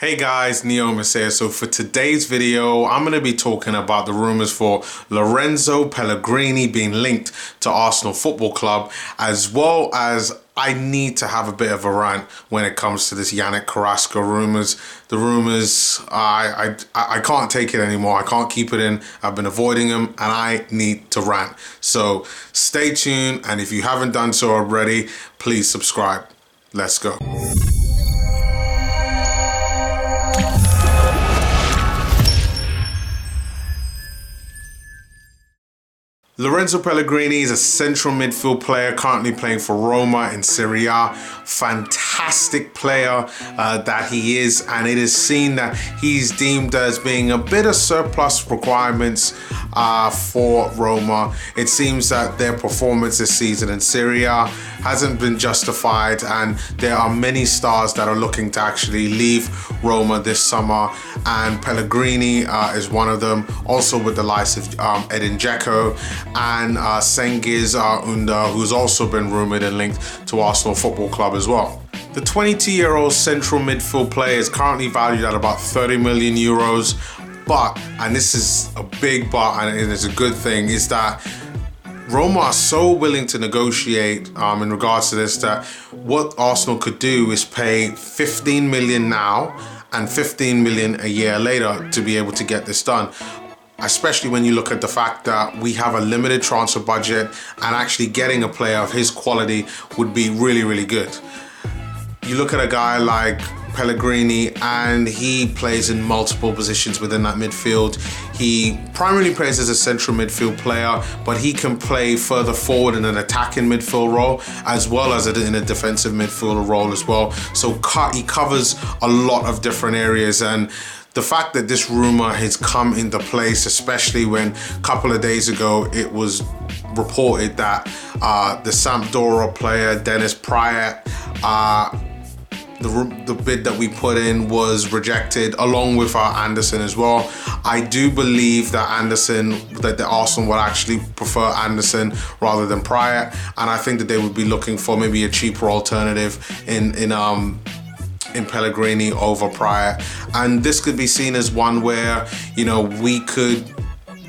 Hey guys, Neomis here. So for today's video, I'm going to be talking about the rumours for Lorenzo Pellegrini being linked to Arsenal Football Club, as well as I need to have a bit of a rant when it comes to this Yannick Carrasco rumours. The rumours, I can't take it anymore. I can't keep it in. I've been avoiding them and I need to rant. So stay tuned, and if you haven't done so already, please subscribe. Let's go. Lorenzo Pellegrini is a central midfield player currently playing for Roma in Serie A. Fantastic player that he is, and it is seen that he's deemed as being a bit of surplus requirements for Roma. It seems that their performance this season in Serie A hasn't been justified, and there are many stars that are looking to actually leave Roma this summer, and Pellegrini is one of them, also with the likes of Edin Dzeko and Cengiz Ünder, who's also been rumoured and linked to Arsenal Football Club as well. The 22-year-old central midfield player is currently valued at about 30 million euros, but, and this is a big but and it is a good thing, is that Roma are so willing to negotiate in regards to this that what Arsenal could do is pay 15 million now and 15 million a year later to be able to get this done. Especially when you look at the fact that we have a limited transfer budget, and actually getting a player of his quality would be really, really good. You look at a guy like Pellegrini, and he plays in multiple positions within that midfield. He primarily plays as a central midfield player, but he can play further forward in an attacking midfield role, as well as in a defensive midfield role as well. So he covers a lot of different areas, and the fact that this rumor has come into place, especially when a couple of days ago it was reported that the Sampdoria player Dennis Praet, the bid that we put in was rejected, along with Anderson as well. I do believe that the Arsenal would actually prefer Anderson rather than Praet, and I think that they would be looking for maybe a cheaper alternative in Pellegrini over Praet. And this could be seen as one where, you know, we could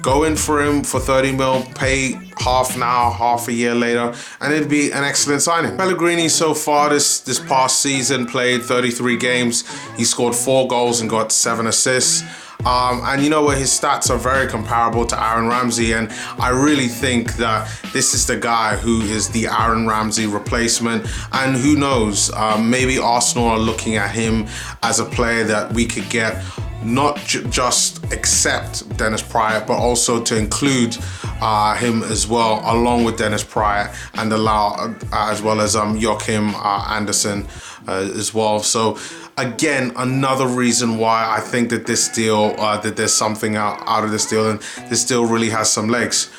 go in for him for 30 mil, pay half now, half a year later, and it'd be an excellent signing. Pellegrini so far this past season played 33 games. He scored 4 goals and got 7 assists. And you know what, his stats are very comparable to Aaron Ramsey, and I really think that this is the guy who is the Aaron Ramsey replacement. And who knows, maybe Arsenal are looking at him as a player that we could get, not just accept Dennis Praet, but also to include him as well, along with Dennis Praet, and allow as well as Joachim Anderson as well. So again, another reason why I think that this deal, that there's something out of this deal, and this deal really has some legs.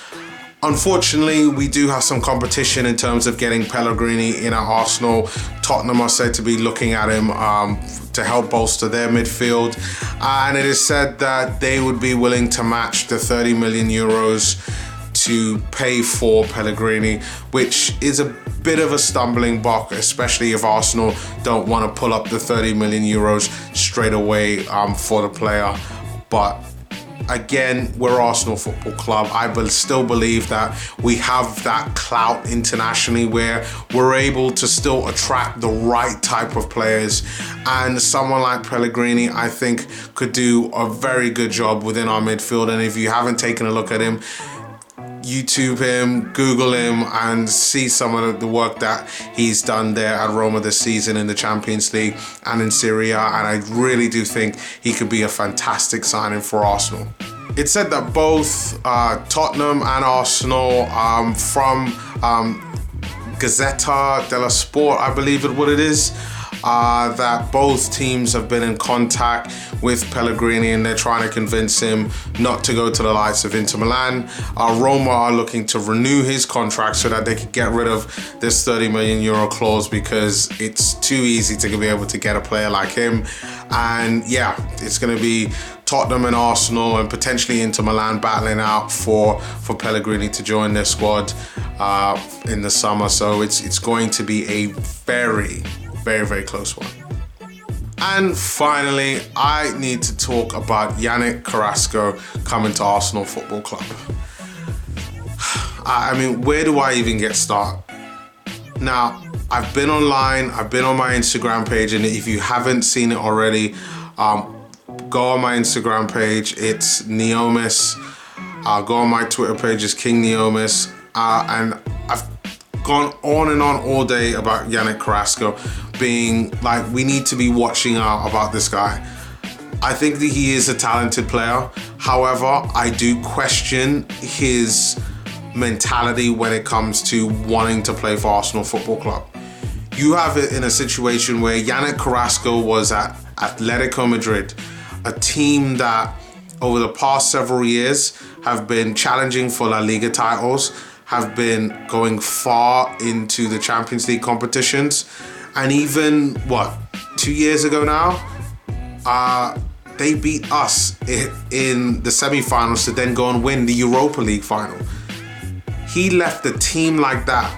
Unfortunately, we do have some competition in terms of getting Pellegrini in at Arsenal. Tottenham are said to be looking at him to help bolster their midfield, and it is said that they would be willing to match the 30 million euros to pay for Pellegrini, which is a bit of a stumbling block, especially if Arsenal don't want to pull up the 30 million euros straight away for the player. But again, we're Arsenal Football Club. I still believe that we have that clout internationally where we're able to still attract the right type of players. And someone like Pellegrini, I think, could do a very good job within our midfield. And if you haven't taken a look at him, YouTube him, Google him, and see some of the work that he's done there at Roma this season in the Champions League and in Serie A, and I really do think he could be a fantastic signing for Arsenal. It's said that both Tottenham and Arsenal, from Gazzetta dello Sport, I believe what it is, that both teams have been in contact with Pellegrini, and they're trying to convince him not to go to the likes of Inter Milan. Roma are looking to renew his contract so that they can get rid of this 30 million euro clause, because it's too easy to be able to get a player like him. And yeah, it's going to be Tottenham and Arsenal and potentially Inter Milan battling out for Pellegrini to join their squad in the summer. So it's going to be a very, very, very close one. And finally, I need to talk about Yannick Carrasco coming to Arsenal Football Club. I mean, where do I even get started? Now, I've been online, I've been on my Instagram page, and if you haven't seen it already, go on my Instagram page, it's Neomis. Go on my Twitter page, it's King Neomis. And I've gone on and on all day about Yannick Carrasco being like, we need to be watching out about this guy. I think that he is a talented player. However, I do question his mentality when it comes to wanting to play for Arsenal Football Club. You have it in a situation where Yannick Carrasco was at Atletico Madrid, a team that over the past several years have been challenging for La Liga titles, have been going far into the Champions League competitions, and even, 2 years ago now, they beat us in the semi-finals to then go and win the Europa League final. He left a team like that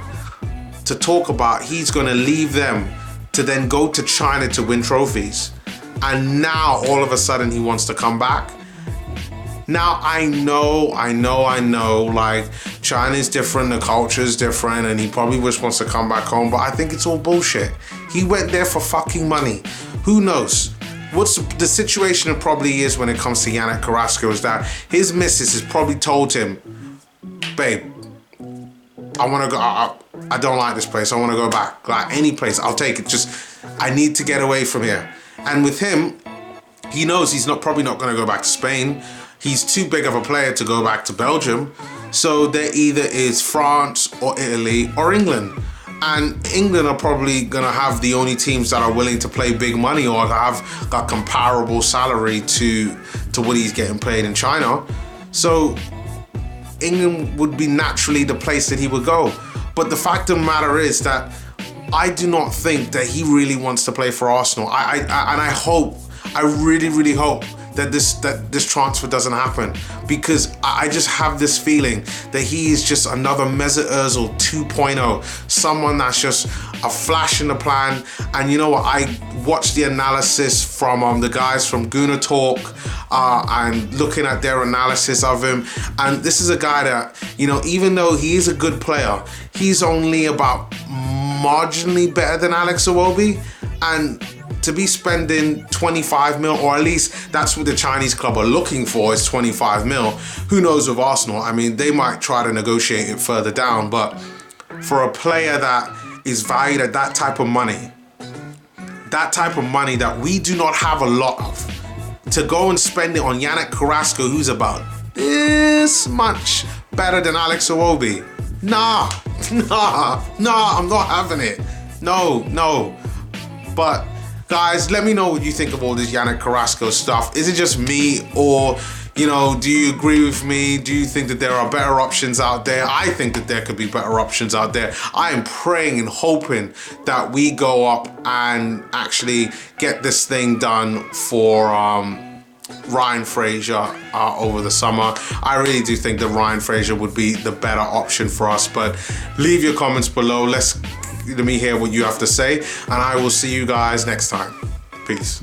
to talk about he's going to leave them to then go to China to win trophies. And now all of a sudden he wants to come back. Now I know, like China's different, the culture's different, and he probably just wants to come back home, but I think it's all bullshit. He went there for fucking money. Who knows? What's the situation it probably is when it comes to Yannick Carrasco is that his missus has probably told him, babe, I want to go, I don't like this place, I want to go back. Like any place, I'll take it. Just, I need to get away from here. And with him, he knows he's probably not going to go back to Spain. He's too big of a player to go back to Belgium. So there either is France or Italy or England. And England are probably going to have the only teams that are willing to play big money or have got comparable salary to what he's getting paid in China. So England would be naturally the place that he would go. But the fact of the matter is that I do not think that he really wants to play for Arsenal. I really hope that this transfer doesn't happen, because I just have this feeling that he is just another Mesut Ozil 2.0, someone that's just a flash in the pan. And you know what? I watched the analysis from the guys from Guna Talk and looking at their analysis of him. And this is a guy that, you know, even though he is a good player, he's only about marginally better than Alex Iwobi. And to be spending 25 mil, or at least that's what the Chinese club are looking for, is 25 mil. Who knows with Arsenal? I mean, they might try to negotiate it further down, but for a player that is valued at that type of money that we do not have a lot of, to go and spend it on Yannick Carrasco, who's about this much better than Alex Iwobi. Nah, I'm not having it. No. But guys, let me know what you think of all this Yannick Carrasco stuff. Is it just me, or, you know, do you agree with me? Do you think that there are better options out there? I think that there could be better options out there. I am praying and hoping that we go up and actually get this thing done for Ryan Fraser over the summer. I really do think that Ryan Fraser would be the better option for us, but leave your comments below. Let me hear what you have to say, and I will see you guys next time. Peace.